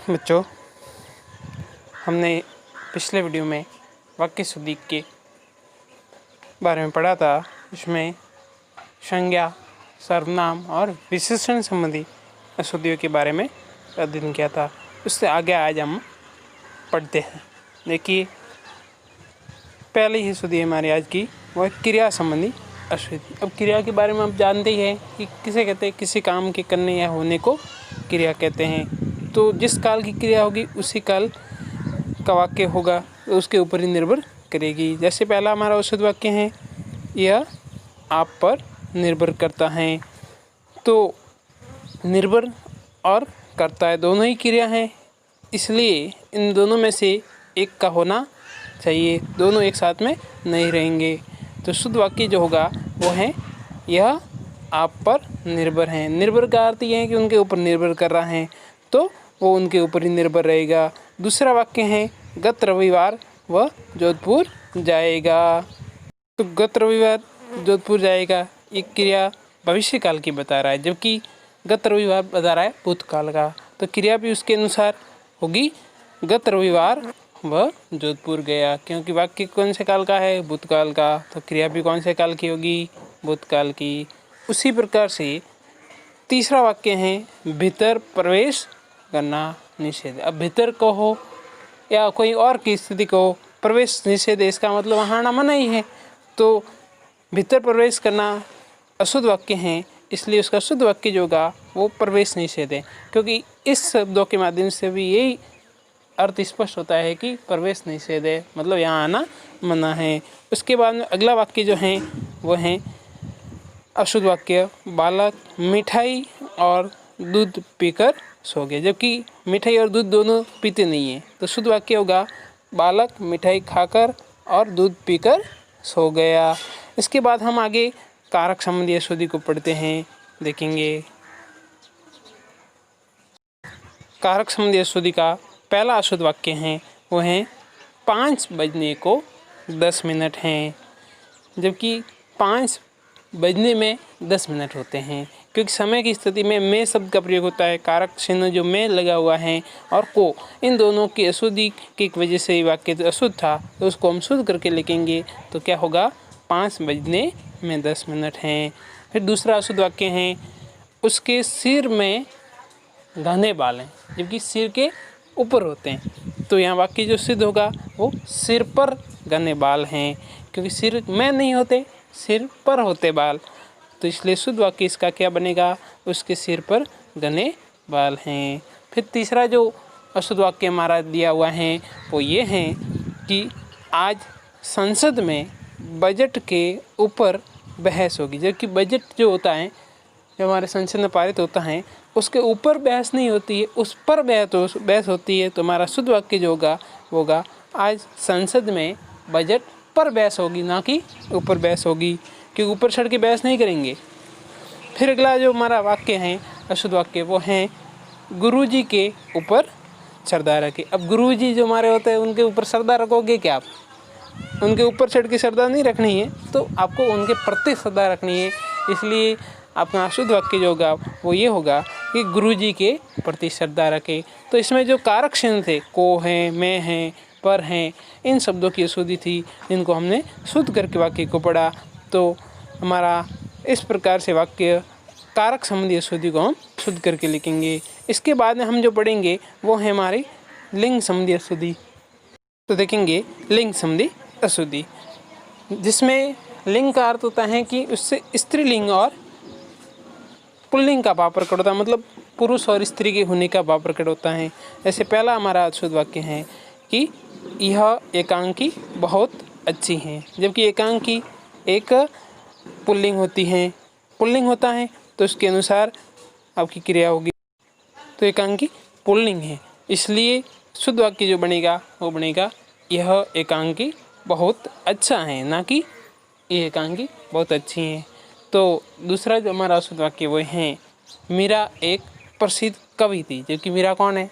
बच्चों, हमने पिछले वीडियो में वाक्य शुद्धि के बारे में पढ़ा था। इसमें संज्ञा, सर्वनाम और विशेषण संबंधी अशुद्धियों के बारे में अध्ययन किया था। उससे आगे आज हम पढ़ते हैं। देखिए, पहली ही शुद्धि हमारी आज की वो है क्रिया संबंधी अशुद्धि। अब क्रिया के बारे में आप जानते ही हैं कि किसे कहते हैं, किसी काम के करने या होने को क्रिया कहते हैं। तो जिस काल की क्रिया होगी उसी काल का वाक्य होगा, तो उसके ऊपर ही निर्भर करेगी। जैसे पहला हमारा अशुद्ध वाक्य है, यह आप पर निर्भर करता है। तो निर्भर और करता है दोनों ही क्रिया हैं, इसलिए इन दोनों में से एक का होना चाहिए, दोनों एक साथ में नहीं रहेंगे। तो शुद्ध वाक्य जो होगा वो है यह आप पर निर्भर है। निर्भर का अर्थ यह है कि उनके ऊपर निर्भर कर रहा है, तो वो उनके ऊपर ही निर्भर रहेगा। दूसरा वाक्य है गत रविवार वह जोधपुर जाएगा। तो गत रविवार जोधपुर जाएगा, एक क्रिया भविष्य काल की बता रहा है, जबकि गत रविवार बता रहा है भूतकाल का। तो क्रिया भी उसके अनुसार होगी गत रविवार वह जोधपुर गया, क्योंकि वाक्य कौन से काल का है, भूतकाल का। तो क्रिया भी कौन से काल की होगी, भूतकाल की। उसी प्रकार से तीसरा वाक्य है भीतर प्रवेश करना निषेध। अब भीतर कहो या कोई और की स्थिति कहो, प्रवेश निषेध, इसका मतलब वहाँ आना मना ही है। तो भीतर प्रवेश करना अशुद्ध वाक्य है, इसलिए उसका शुद्ध वाक्य जो होगा वो प्रवेश निषेध है, क्योंकि इस शब्दों के माध्यम से भी यही अर्थ स्पष्ट होता है कि प्रवेश निषेध है, मतलब यहाँ आना मना है। उसके बाद में अगला वाक्य जो है वो है अशुद्ध वाक्य बालक मिठाई और दूध पीकर सो गए, जबकि मिठाई और दूध दोनों पीते नहीं हैं। तो शुद्ध वाक्य होगा बालक मिठाई खाकर और दूध पीकर सो गया। इसके बाद हम आगे कारक संबंधी अशुद्धि को पढ़ते हैं, देखेंगे। कारक संबंधी अशुद्धि का पहला अशुद्ध वाक्य है वो है 5 बजने को 10 मिनट हैं, जबकि 5 बजने में 10 मिनट होते हैं, क्योंकि समय की स्थिति में मैं शब्द का प्रयोग होता है। कारक चिन्ह जो मैं लगा हुआ है और को, इन दोनों की अशुद्धि की वजह से वाक्य अशुद्ध था, तो उसको हम शुद्ध करके लिखेंगे। तो क्या होगा, 5 बजने में 10 मिनट हैं। फिर दूसरा अशुद्ध वाक्य है उसके सिर में घने बाल हैं, जबकि सिर के ऊपर होते हैं। तो यहाँ वाक्य जो सिद्ध होगा वो सिर पर घने बाल हैं, क्योंकि सिर में नहीं होते, सिर पर होते बाल। तो इसलिए शुद्ध वाक्य इसका क्या बनेगा, उसके सिर पर घने बाल हैं। फिर तीसरा जो अशुद्ध वाक्य हमारा दिया हुआ है वो ये है कि आज संसद में बजट के ऊपर बहस होगी, जबकि बजट जो होता है, जो हमारे संसद में पारित होता है, उसके ऊपर बहस नहीं होती है, उस पर बहस होती है। तो हमारा शुद्ध वाक्य जो होगा आज संसद में बजट पर बहस होगी, ना कि ऊपर बहस होगी, क्योंकि ऊपर चढ़ के बहस नहीं करेंगे। फिर अगला जो हमारा वाक्य है अशुद्ध वाक्य वो है गुरुजी के ऊपर श्रद्धा रखे। अब गुरुजी जो हमारे होते हैं उनके ऊपर श्रद्धा रखोगे क्या आप? उनके ऊपर चढ़ के श्रद्धा नहीं रखनी है, तो आपको उनके प्रति श्रद्धा रखनी है। इसलिए अपना अशुद्ध वाक्य जो होगा वो ये होगा कि गुरुजी के प्रति श्रद्धा रखे। तो इसमें जो कारक चिन्ह थे, को है, मैं है, पर हैं, इन शब्दों की अशुद्धि थी, जिनको हमने शुद्ध करके वाक्य को पढ़ा। तो हमारा इस प्रकार से वाक्य कारक संबंधी अशुद्धि को हम शुद्ध करके लिखेंगे। इसके बाद में हम जो पढ़ेंगे वो है हमारी लिंग संबंधी अशुद्धि। तो देखेंगे लिंग संबंधी अशुद्धि, जिसमें लिंग का अर्थ होता है कि उससे स्त्रीलिंग और पुल्लिंग का भाव प्रकट होता है, मतलब पुरुष और स्त्री के होने का भाव प्रकट होता है। जैसे पहला हमारा अशुद्ध वाक्य है कि यह एकांकी बहुत अच्छी हैं, जबकि एकांकी एक पुल्लिंग होती है, पुल्लिंग होता है, तो उसके अनुसार आपकी क्रिया होगी। तो एकांकी पुल्लिंग है, इसलिए शुद्ध वाक्य जो बनेगा वो बनेगा यह एकांकी बहुत अच्छा है, ना कि ये एकांकी बहुत अच्छी हैं। तो दूसरा जो हमारा अशुद्ध वाक्य वो है मीरा एक प्रसिद्ध कवि थी, जबकि मीरा कौन है,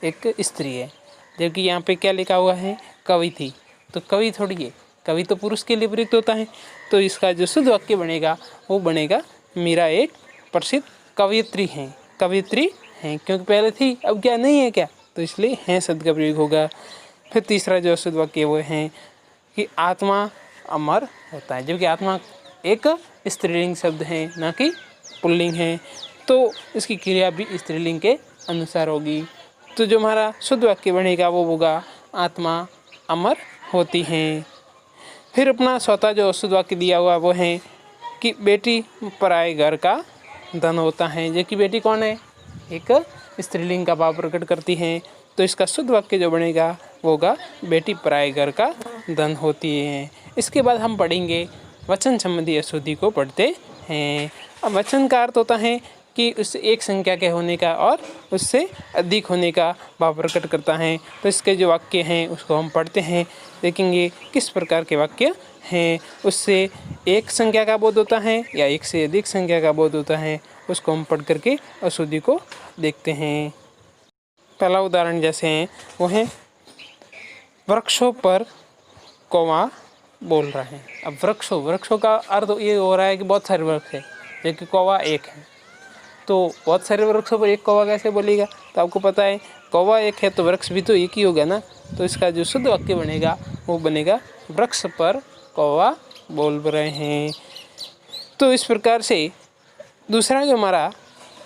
एक स्त्री है, जबकि यहाँ पे क्या लिखा हुआ है, कवि थी। तो कवि थोड़ी है, कवि तो पुरुष के लिए प्रयुक्त होता है। तो इसका जो शुद्ध वाक्य बनेगा वो बनेगा मीरा एक प्रसिद्ध कवयित्री हैं, क्योंकि पहले थी, अब क्या नहीं है, क्या तो इसलिए हैं शब्द का प्रयोग होगा। फिर तीसरा जो अशुद्ध वाक्य वो है कि आत्मा अमर होता है, जबकि आत्मा एक स्त्रीलिंग शब्द है ना कि पुल्लिंग है, तो इसकी क्रिया भी स्त्रीलिंग के अनुसार होगी। तो जो हमारा शुद्ध वाक्य बनेगा वो होगा आत्मा अमर होती है। फिर अपना चौथा जो अशुद्ध वाक्य दिया हुआ वो है कि बेटी पराए घर का धन होता है, जबकि बेटी कौन है, एक स्त्रीलिंग का भाव प्रकट करती है। तो इसका शुद्ध वाक्य जो बनेगा वो होगा बेटी पराए घर का धन होती है। इसके बाद हम पढ़ेंगे वचन संबंधी अशुद्धि को पढ़ते हैं। अब वचन का अर्थ होता है कि उस एक संख्या के होने का और उससे अधिक होने का भाव प्रकट करता है। तो इसके जो वाक्य हैं उसको हम पढ़ते हैं, देखेंगे किस प्रकार के वाक्य हैं। उससे एक संख्या का बोध होता है या एक से अधिक संख्या का बोध होता है, उसको हम पढ़ करके अशुद्धि को देखते हैं। पहला उदाहरण जैसे हैं वो है वृक्षों पर कौवा बोल रहा है। अब वृक्षों का अर्थ ये हो रहा है कि बहुत सारे वृक्ष है, जबकि कौवा एक है। तो बहुत सारे वृक्षों पर एक कौवा कैसे बोलेगा, तो आपको पता है कौवा एक है तो वृक्ष भी तो एक ही होगा ना। तो इसका जो शुद्ध वाक्य बनेगा वो बनेगा वृक्ष पर कौवा बोल रहे हैं। तो इस प्रकार से दूसरा जो हमारा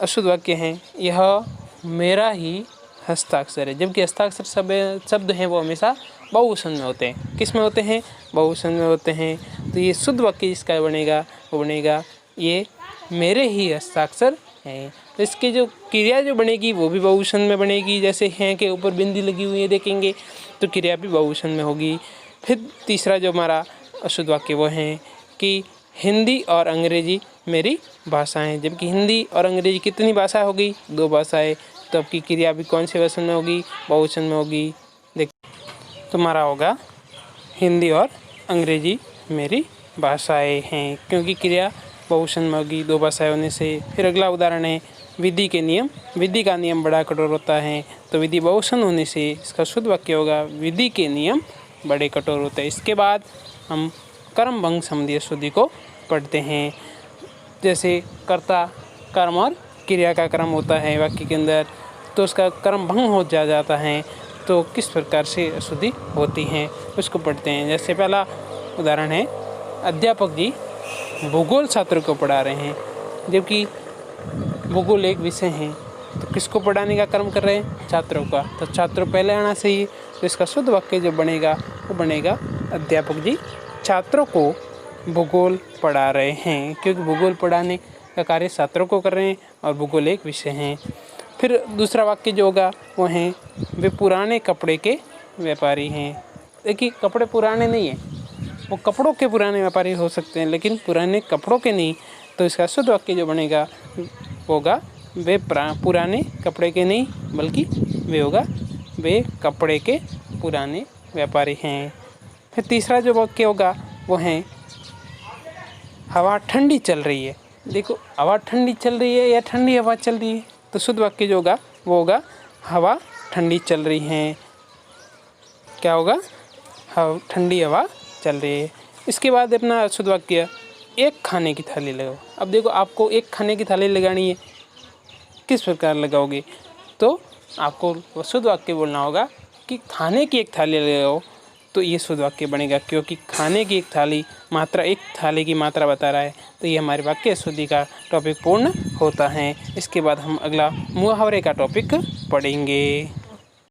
अशुद्ध वाक्य है यह मेरा ही हस्ताक्षर है, जबकि हस्ताक्षर शब्द हैं वो हमेशा बहुवचन में होते हैं। किस में होते हैं, बहुवचन में होते हैं। तो ये शुद्ध वाक्य जिसका बनेगा वो बनेगा ये मेरे ही हस्ताक्षर हैं। तो इसकी जो क्रिया जो बनेगी वो भी बहुवचन में बनेगी, जैसे हैं के ऊपर बिंदी लगी हुई है देखेंगे तो क्रिया भी बहुवचन में होगी। फिर तीसरा जो हमारा अशुद्ध वाक्य वो है कि हिंदी और अंग्रेजी मेरी भाषाएं, जबकि हिंदी और अंग्रेजी कितनी भाषा होगी, 2 भाषाएं। तो आपकी क्रिया भी कौन से वचन में होगी, बहुवचन में होगी। देख तुम्हारा होगा हिंदी और अंग्रेजी मेरी भाषाएं हैं, क्योंकि क्रिया बहुवचन में होगी 2 भाषाएं होने से। फिर अगला उदाहरण है विधि के नियम, विधि का नियम बड़ा कठोर होता है। तो विधि बहुवचन होने से इसका शुद्ध वाक्य होगा विधि के नियम बड़े कठोर होते हैं। इसके बाद हम कर्म भंग संबंधी अशुद्धि को पढ़ते हैं। जैसे कर्ता कर्म और क्रिया का क्रम होता है वाक्य के अंदर, तो उसका कर्म भंग हो जाता है। तो किस प्रकार से अशुद्धि होती हैं उसको पढ़ते हैं। जैसे पहला उदाहरण है अध्यापक जी भूगोल छात्रों को पढ़ा रहे हैं, जबकि भूगोल एक विषय है। तो किसको पढ़ाने का कर्म कर रहे हैं, छात्रों का। तो छात्रों पहले आना चाहिए। तो इसका शुद्ध वाक्य जो बनेगा वो बनेगा अध्यापक जी छात्रों को भूगोल पढ़ा रहे हैं, क्योंकि भूगोल पढ़ाने का कार्य छात्रों को कर रहे हैं और भूगोल एक विषय है। फिर दूसरा वाक्य जो होगा वो है वे पुराने कपड़े के व्यापारी हैं। देखिए कपड़े पुराने नहीं हैं, वो कपड़ों के पुराने व्यापारी हो सकते हैं लेकिन पुराने कपड़ों के नहीं। तो इसका शुद्ध वाक्य जो बनेगा होगा वे पुराने कपड़े के नहीं बल्कि वे होगा वे कपड़े के पुराने व्यापारी हैं। फिर तीसरा जो वाक्य होगा वो है हवा ठंडी चल रही है। देखो हवा ठंडी चल रही है या ठंडी हवा चल रही है, तो शुद्ध वाक्य जो होगा वो होगा हवा ठंडी चल रही है। क्या होगा, ठंडी हवा चल रही है। इसके बाद अपना शुद्ध वाक्य एक खाने की थाली लगाओ। अब देखो आपको एक खाने की थाली लगानी है, किस प्रकार लगाओगे, तो आपको शुद्ध वाक्य बोलना होगा कि खाने की एक थाली लगाओ। तो ये शुद्ध वाक्य बनेगा, क्योंकि खाने की एक थाली मात्रा, एक थाली की मात्रा बता रहा है। तो ये हमारे वाक्य शुद्धि का टॉपिक पूर्ण होता है। इसके बाद हम अगला मुहावरे का टॉपिक पढ़ेंगे।